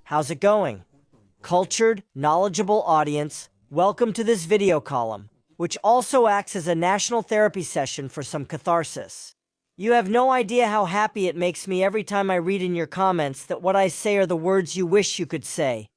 How's it going? Cultured, knowledgeable audience, welcome to this video column, which also acts as a national therapy session for some catharsis. You have no idea how happy it makes me every time I read in your comments that what I say are the words you wish you could say.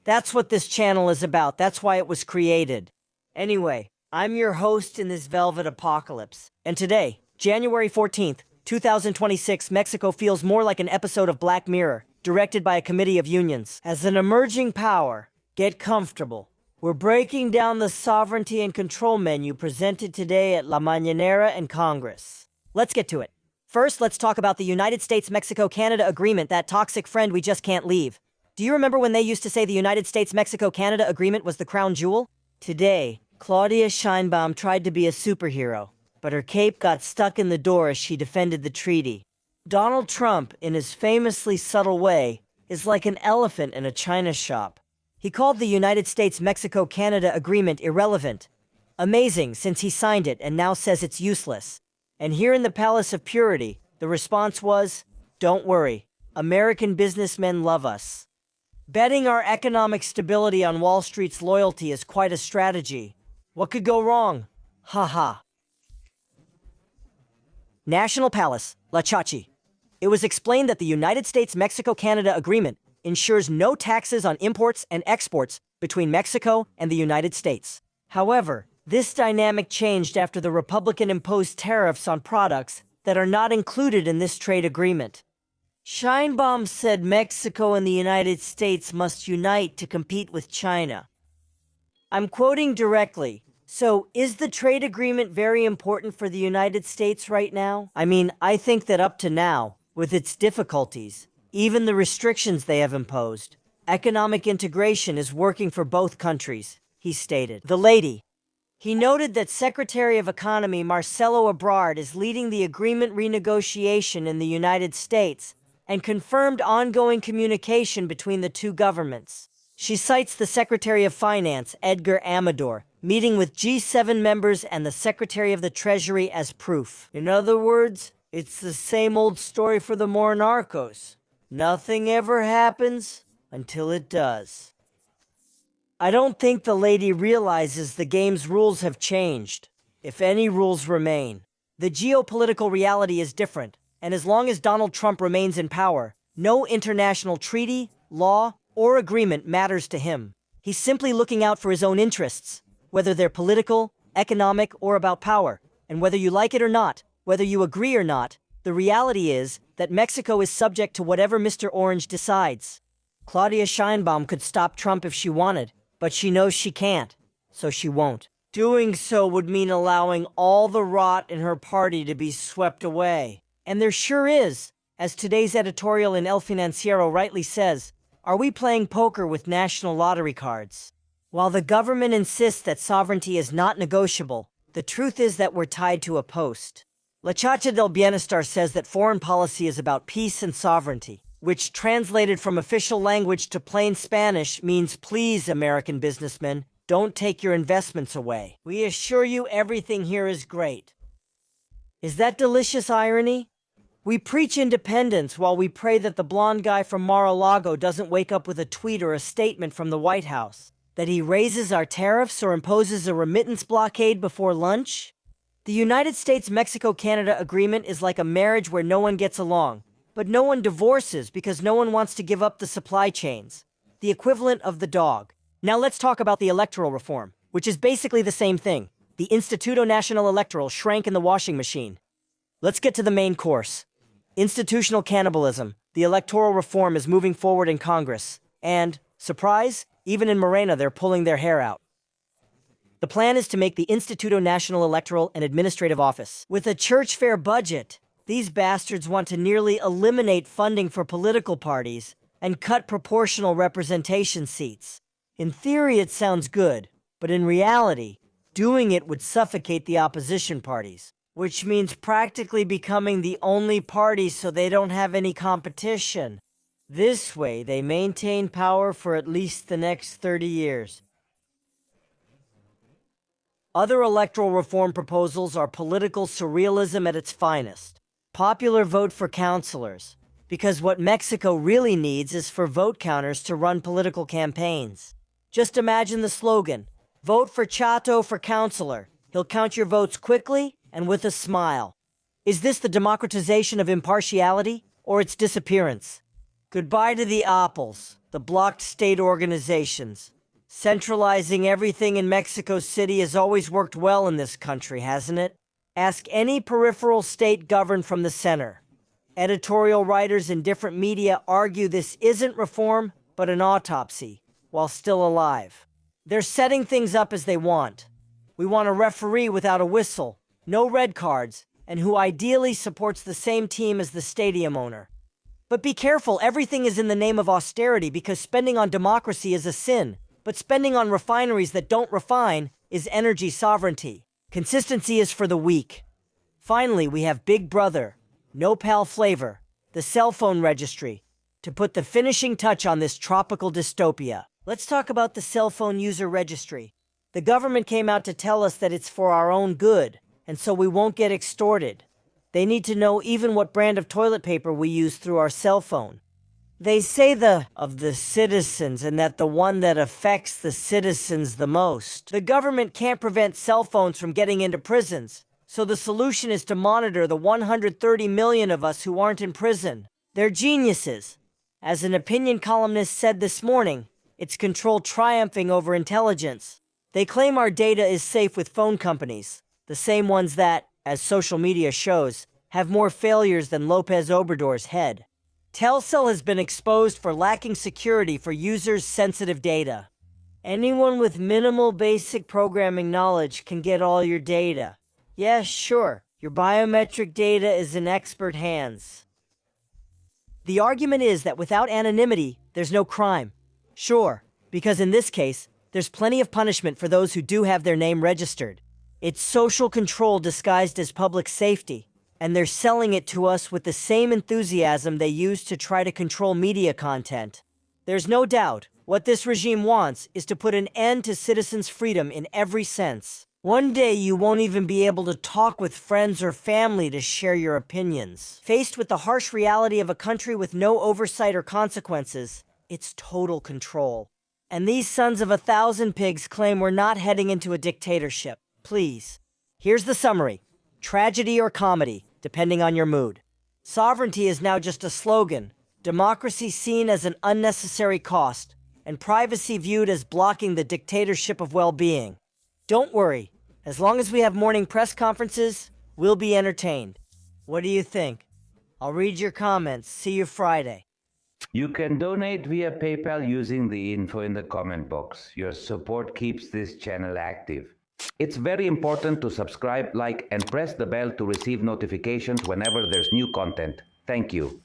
That's what this channel is about, that's why it was created. Anyway, I'm your host in this velvet apocalypse, and today, January 14th, 2026, Mexico feels more like an episode of Black Mirror, directed by a committee of unions. As an emerging power, get comfortable. We're breaking down the sovereignty and control menu presented today at La Mañanera and Congress. Let's get to it. First, let's talk about the United States-Mexico-Canada agreement, that toxic friend we just can't leave. Do you remember when they used to say the United States-Mexico-Canada agreement was the crown jewel? Today, Claudia Sheinbaum tried to be a superhero, but her cape got stuck in the door as she defended the treaty. Donald Trump, in his famously subtle way, is like an elephant in a china shop. He called the United States-Mexico-Canada agreement irrelevant. Amazing, since he signed it and now says it's useless. And here in the Palace of Purity, the response was, "Don't worry, American businessmen love us." Betting our economic stability on Wall Street's loyalty is quite a strategy. What could go wrong? Haha. National Palace, La Chachi. It was explained that the United States-Mexico-Canada agreement ensures no taxes on imports and exports between Mexico and the United States. However, this dynamic changed after the Republican imposed tariffs on products that are not included in this trade agreement. Sheinbaum said Mexico and the United States must unite to compete with China. I'm quoting directly. So, is the trade agreement very important for the United States right now? I mean, I think that up to now, with its difficulties, even the restrictions they have imposed, economic integration is working for both countries, he stated. The lady. He noted that Secretary of Economy Marcelo Ebrard is leading the agreement renegotiation in the United States and confirmed ongoing communication between the two governments. She cites the Secretary of Finance, Edgar Amador, meeting with G7 members and the Secretary of the Treasury as proof. In other words, it's the same old story for the monarchos. Nothing ever happens until it does. I don't think the lady realizes the game's rules have changed, if any rules remain. The geopolitical reality is different, and as long as Donald Trump remains in power, no international treaty, law, or agreement matters to him. He's simply looking out for his own interests, whether they're political, economic, or about power. And whether you like it or not, whether you agree or not, the reality is that Mexico is subject to whatever Mr. Orange decides. Claudia Sheinbaum could stop Trump if she wanted, but she knows she can't, so she won't. Doing so would mean allowing all the rot in her party to be swept away. And there sure is, as today's editorial in El Financiero rightly says, are we playing poker with national lottery cards? While the government insists that sovereignty is not negotiable, the truth is that we're tied to a post. La Chacha del Bienestar says that foreign policy is about peace and sovereignty, which translated from official language to plain Spanish means, please, American businessmen, don't take your investments away. We assure you everything here is great. Is that delicious irony? We preach independence while we pray that the blonde guy from Mar-a-Lago doesn't wake up with a tweet or a statement from the White House, that he raises our tariffs or imposes a remittance blockade before lunch? The United States-Mexico-Canada agreement is like a marriage where no one gets along, but no one divorces because no one wants to give up the supply chains, the equivalent of the dog. Now let's talk about the electoral reform, which is basically the same thing. The Instituto Nacional Electoral shrank in the washing machine. Let's get to the main course. Institutional cannibalism. The electoral reform is moving forward in Congress. And, surprise, even in Morena they're pulling their hair out. The plan is to make the Instituto Nacional Electoral an administrative office. With a church fair budget, these bastards want to nearly eliminate funding for political parties and cut proportional representation seats. In theory it sounds good, but in reality, doing it would suffocate the opposition parties, which means practically becoming the only party so they don't have any competition. This way, they maintain power for at least the next 30 years. Other electoral reform proposals are political surrealism at its finest. Popular vote for councilors, Because what Mexico really needs is for vote counters to run political campaigns. Just imagine the slogan, "Vote for Chato for councilor. He'll count your votes quickly and with a smile." Is this the democratization of impartiality or its disappearance? Goodbye to the apples, the blocked state organizations. Centralizing everything in Mexico City has always worked well in this country, hasn't it? Ask any peripheral state governed from the center. Editorial writers in different media argue this isn't reform, but an autopsy, while still alive. They're setting things up as they want. We want a referee without a whistle, no red cards, and who ideally supports the same team as the stadium owner. But be careful, everything is in the name of austerity because spending on democracy is a sin, but spending on refineries that don't refine is energy sovereignty. Consistency is for the weak. Finally, we have Big Brother, no pal flavor, the cell phone registry, to put the finishing touch on this tropical dystopia. Let's talk about the cell phone user registry. The government came out to tell us that it's for our own good, and so we won't get extorted. They need to know even what brand of toilet paper we use through our cell phone. They say of the citizens and that the one that affects the citizens the most. The government can't prevent cell phones from getting into prisons, so the solution is to monitor the 130 million of us who aren't in prison. They're geniuses. As an opinion columnist said this morning, it's control triumphing over intelligence. They claim our data is safe with phone companies, the same ones that, as social media shows, have more failures than Lopez Obrador's head. Telcel has been exposed for lacking security for users' sensitive data. Anyone with minimal basic programming knowledge can get all your data. Yes, sure, your biometric data is in expert hands. The argument is that without anonymity, there's no crime. Sure, because in this case, there's plenty of punishment for those who do have their name registered. It's social control disguised as public safety, and they're selling it to us with the same enthusiasm they use to try to control media content. There's no doubt, what this regime wants is to put an end to citizens' freedom in every sense. One day you won't even be able to talk with friends or family to share your opinions. Faced with the harsh reality of a country with no oversight or consequences, it's total control. And these sons of 1,000 pigs claim we're not heading into a dictatorship. Please. Here's the summary. Tragedy or comedy, depending on your mood. Sovereignty is now just a slogan, democracy seen as an unnecessary cost, and privacy viewed as blocking the dictatorship of well-being. Don't worry, as long as we have morning press conferences, we'll be entertained. What do you think? I'll read your comments. See you Friday. You can donate via PayPal using the info in the comment box. Your support keeps this channel active. It's very important to subscribe, like, and press the bell to receive notifications whenever there's new content. Thank you.